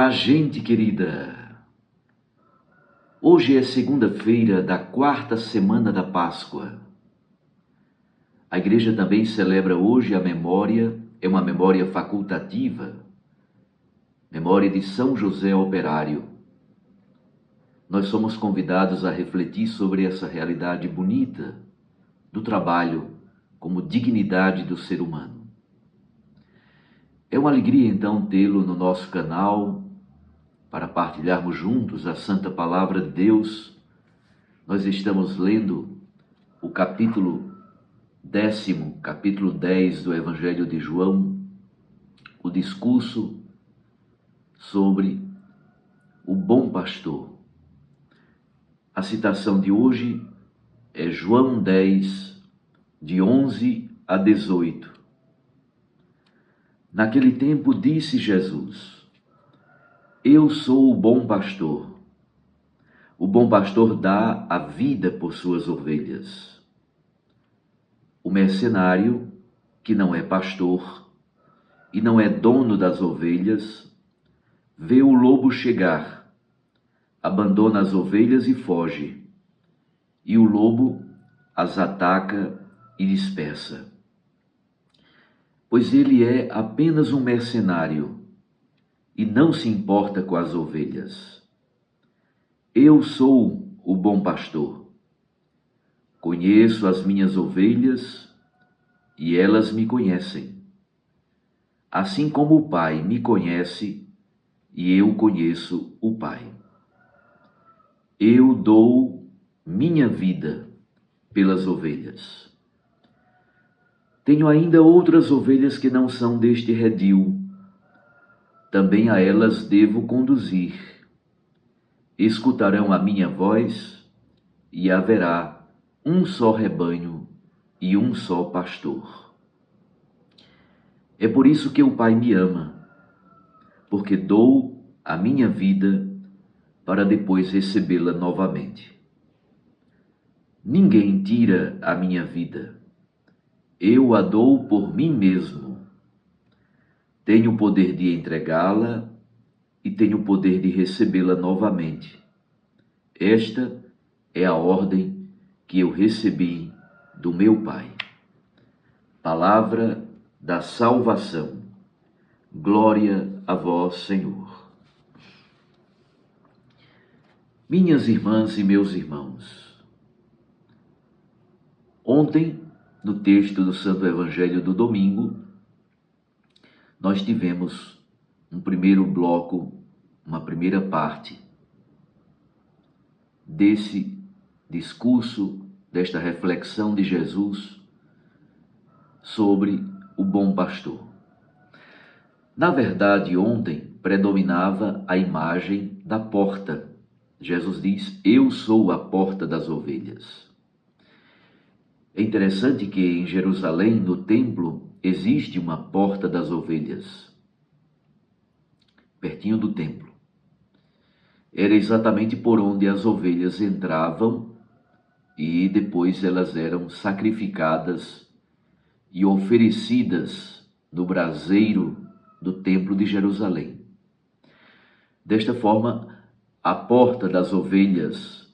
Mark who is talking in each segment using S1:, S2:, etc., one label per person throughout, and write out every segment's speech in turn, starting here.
S1: Olá, gente querida! Hoje é segunda-feira da quarta semana da Páscoa. A igreja também celebra hoje a memória, é uma memória facultativa, memória de São José Operário. Nós somos convidados a refletir sobre essa realidade bonita do trabalho como dignidade do ser humano. É uma alegria então tê-lo no nosso canal para partilharmos juntos a Santa Palavra de Deus. Nós estamos lendo o capítulo 10º, capítulo 10 do Evangelho de João, o discurso sobre o bom pastor. A citação de hoje é João 10, de 11 a 18. Naquele tempo disse Jesus: Eu sou o bom pastor. O bom pastor dá a vida por suas ovelhas. O mercenário, que não é pastor e não é dono das ovelhas, vê o lobo chegar, abandona as ovelhas e foge, e o lobo as ataca e dispersa. Pois ele é apenas um mercenário e não se importa com as ovelhas. Eu sou o bom pastor. Conheço as minhas ovelhas e elas me conhecem. Assim como o Pai me conhece e eu conheço o Pai. Eu dou minha vida pelas ovelhas. Tenho ainda outras ovelhas que não são deste redil. Também a elas devo conduzir. Escutarão a minha voz e haverá um só rebanho e um só pastor. É por isso que o Pai me ama, porque dou a minha vida para depois recebê-la novamente. Ninguém tira a minha vida. Eu a dou por mim mesmo. Tenho o poder de entregá-la e tenho o poder de recebê-la novamente. Esta é a ordem que eu recebi do meu Pai. Palavra da salvação. Glória a vós, Senhor. Minhas irmãs e meus irmãos, ontem, no texto do Santo Evangelho do domingo, nós tivemos um primeiro bloco, uma primeira parte desse discurso, desta reflexão de Jesus sobre o bom pastor. Na verdade, ontem predominava a imagem da porta. Jesus diz: Eu sou a porta das ovelhas. É interessante que em Jerusalém, no templo, existe uma porta das ovelhas, pertinho do templo. Era exatamente por onde as ovelhas entravam e depois elas eram sacrificadas e oferecidas no braseiro do templo de Jerusalém. Desta forma, a porta das ovelhas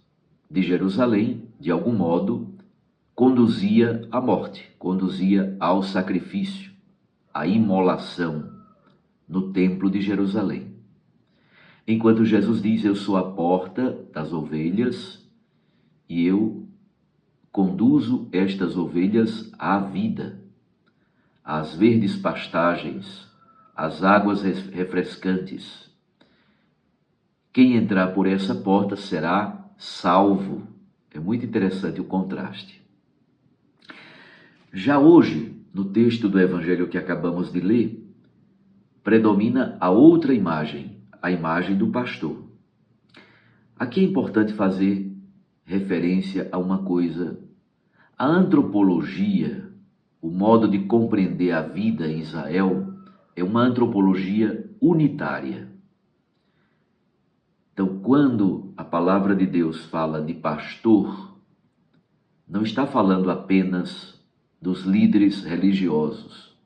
S1: de Jerusalém, de algum modo, conduzia à morte, conduzia ao sacrifício, à imolação no templo de Jerusalém. Enquanto Jesus diz: Eu sou a porta das ovelhas e eu conduzo estas ovelhas à vida, às verdes pastagens, às águas refrescantes. Quem entrar por essa porta será salvo. É muito interessante o contraste. Já hoje, no texto do Evangelho que acabamos de ler, predomina a outra imagem, a imagem do pastor. Aqui é importante fazer referência a uma coisa. A antropologia, o modo de compreender a vida em Israel, é uma antropologia unitária. Então, quando a palavra de Deus fala de pastor, não está falando apenas dos líderes religiosos.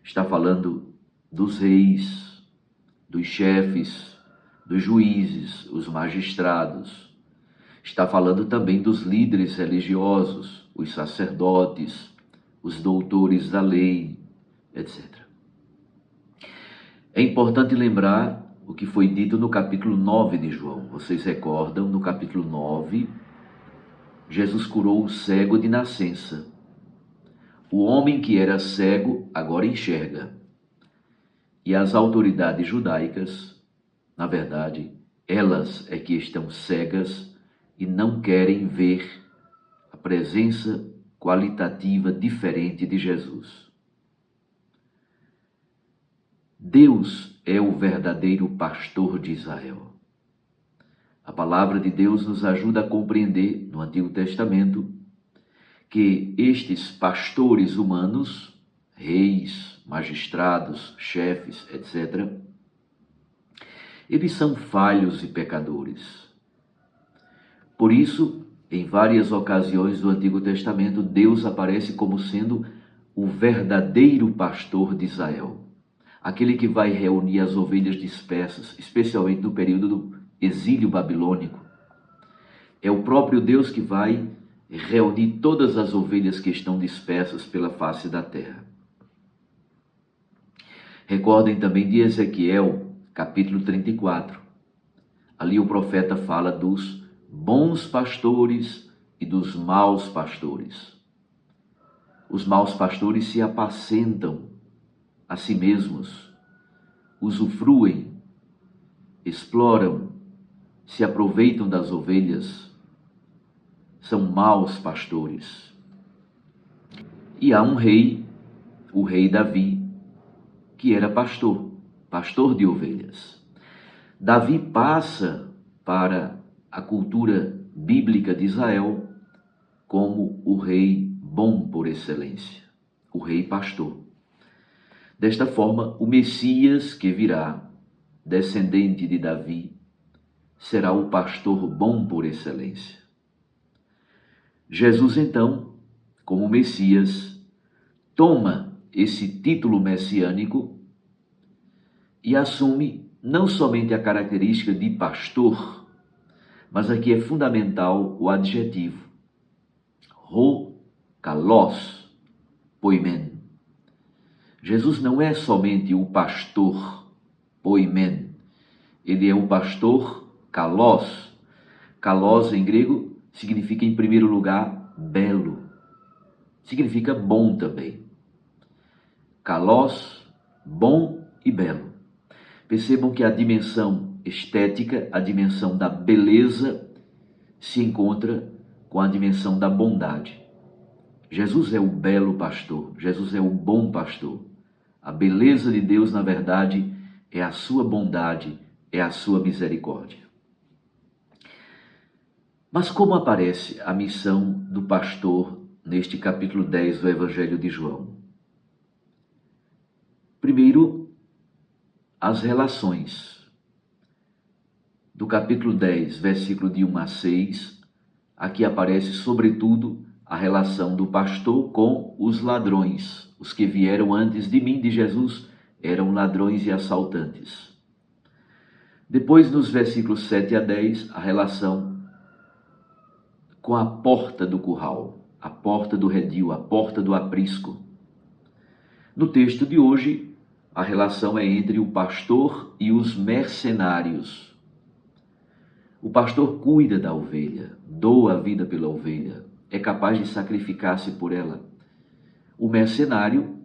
S1: Está falando dos reis, dos chefes, dos juízes, os magistrados. Está falando também dos líderes religiosos, os sacerdotes, os doutores da lei, etc. É importante lembrar o que foi dito no capítulo 9 de João. Vocês recordam, no capítulo 9, Jesus curou o cego de nascença. O homem que era cego agora enxerga. E as autoridades judaicas, na verdade, elas é que estão cegas e não querem ver a presença qualitativa diferente de Jesus. Deus é o verdadeiro pastor de Israel. A palavra de Deus nos ajuda a compreender, no Antigo Testamento, que estes pastores humanos, reis, magistrados, chefes, etc., eles são falhos e pecadores. Por isso, em várias ocasiões do Antigo Testamento, Deus aparece como sendo o verdadeiro pastor de Israel, aquele que vai reunir as ovelhas dispersas, especialmente no período do exílio babilônico. É o próprio Deus que vai reunir todas as ovelhas que estão dispersas pela face da terra. Recordem também de Ezequiel, capítulo 34. Ali o profeta fala dos bons pastores e dos maus pastores. Os maus pastores se apacentam a si mesmos, usufruem, exploram, se aproveitam das ovelhas, são maus pastores. E há um rei, o rei Davi, que era pastor de ovelhas. Davi passa para a cultura bíblica de Israel como o rei bom por excelência, o rei pastor. Desta forma, o Messias que virá, descendente de Davi, será o pastor bom por excelência. Jesus, então, como Messias, toma esse título messiânico e assume não somente a característica de pastor, mas aqui é fundamental o adjetivo, ro kalos poimen. Jesus não é somente o pastor poimen, ele é o pastor kalos. Kalos em grego significa, em primeiro lugar, belo. Significa bom também. Kalos, bom e belo. Percebam que a dimensão estética, a dimensão da beleza, se encontra com a dimensão da bondade. Jesus é o belo pastor, Jesus é o bom pastor. A beleza de Deus, na verdade, é a sua bondade, é a sua misericórdia. Mas como aparece a missão do pastor neste capítulo 10 do Evangelho de João? Primeiro, as relações. Do capítulo 10, versículo de 1 a 6, aqui aparece sobretudo a relação do pastor com os ladrões. Os que vieram antes de mim, de Jesus, eram ladrões e assaltantes. Depois, nos versículos 7 a 10, a relação com a porta do curral, a porta do redil, a porta do aprisco. No texto de hoje, a relação é entre o pastor e os mercenários. O pastor cuida da ovelha, doa a vida pela ovelha, é capaz de sacrificar-se por ela. O mercenário,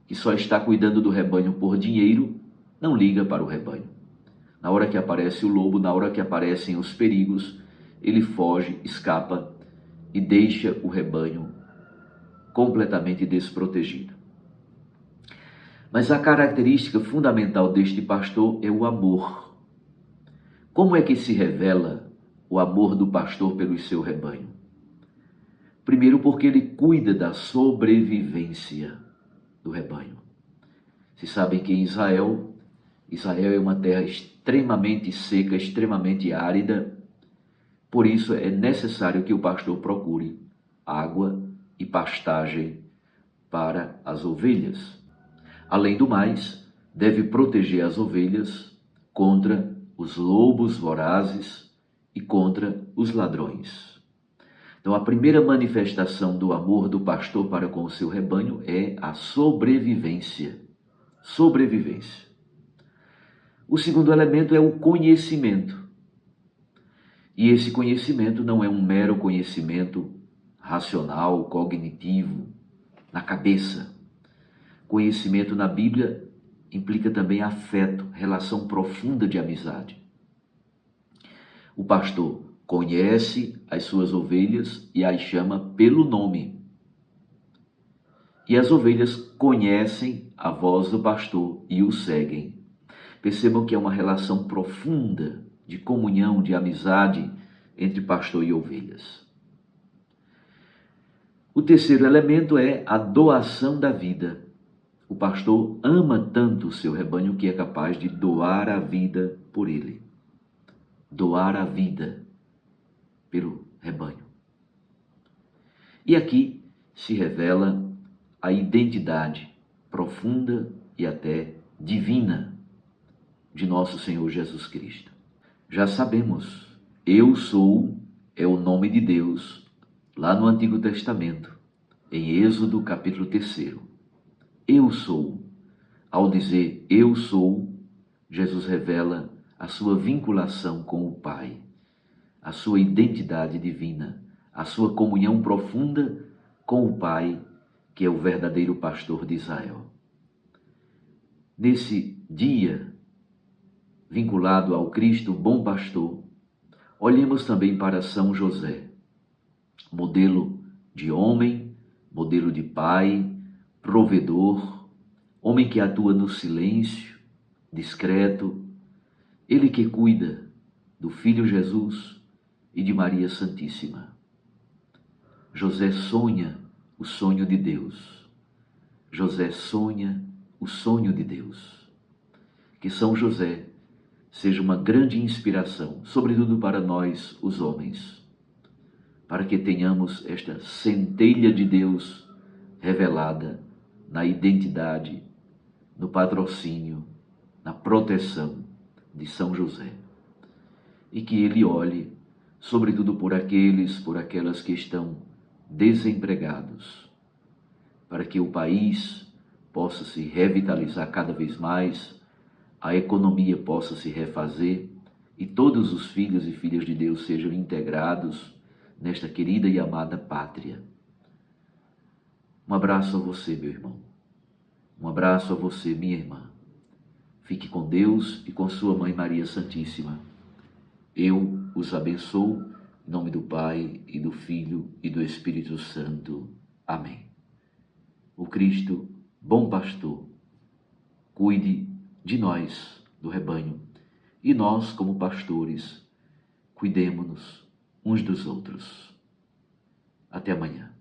S1: que só está cuidando do rebanho por dinheiro, não liga para o rebanho. Na hora que aparece o lobo, na hora que aparecem os perigos, ele foge, escapa e deixa o rebanho completamente desprotegido. Mas a característica fundamental deste pastor é o amor. Como é que se revela o amor do pastor pelo seu rebanho? Primeiro, porque ele cuida da sobrevivência do rebanho. Vocês sabem que em Israel é uma terra extremamente seca, extremamente árida. Por isso é necessário que o pastor procure água e pastagem para as ovelhas. Além do mais, deve proteger as ovelhas contra os lobos vorazes e contra os ladrões. Então, a primeira manifestação do amor do pastor para com o seu rebanho é a sobrevivência. Sobrevivência. O segundo elemento é o conhecimento. E esse conhecimento não é um mero conhecimento racional, cognitivo, na cabeça. Conhecimento na Bíblia implica também afeto, relação profunda de amizade. O pastor conhece as suas ovelhas e as chama pelo nome. E as ovelhas conhecem a voz do pastor e o seguem. Percebam que é uma relação profunda de comunhão, de amizade entre pastor e ovelhas. O terceiro elemento é a doação da vida. O pastor ama tanto o seu rebanho que é capaz de doar a vida por ele. Doar a vida pelo rebanho. E aqui se revela a identidade profunda e até divina de nosso Senhor Jesus Cristo. Já sabemos, eu sou é o nome de Deus lá no Antigo Testamento, em Êxodo capítulo 3. Eu sou. Ao dizer eu sou, Jesus revela a sua vinculação com o Pai, a sua identidade divina, a sua comunhão profunda com o Pai, que é o verdadeiro pastor de Israel. Nesse dia, vinculado ao Cristo bom pastor, olhemos também para São José, modelo de homem, modelo de pai, provedor, homem que atua no silêncio, discreto, ele que cuida do Filho Jesus e de Maria Santíssima. José sonha o sonho de Deus. José sonha o sonho de Deus. Que São José seja uma grande inspiração, sobretudo para nós, os homens, para que tenhamos esta centelha de Deus revelada na identidade, no patrocínio, na proteção de São José. E que ele olhe, sobretudo por aquelas que estão desempregados, para que o país possa se revitalizar cada vez mais, a economia possa se refazer e todos os filhos e filhas de Deus sejam integrados nesta querida e amada pátria. Um abraço a você, meu irmão. Um abraço a você, minha irmã. Fique com Deus e com sua Mãe Maria Santíssima. Eu os abençoo em nome do Pai e do Filho e do Espírito Santo. Amém. O Cristo, bom pastor, cuide de nós, do rebanho, e nós, como pastores, cuidemo-nos uns dos outros. Até amanhã.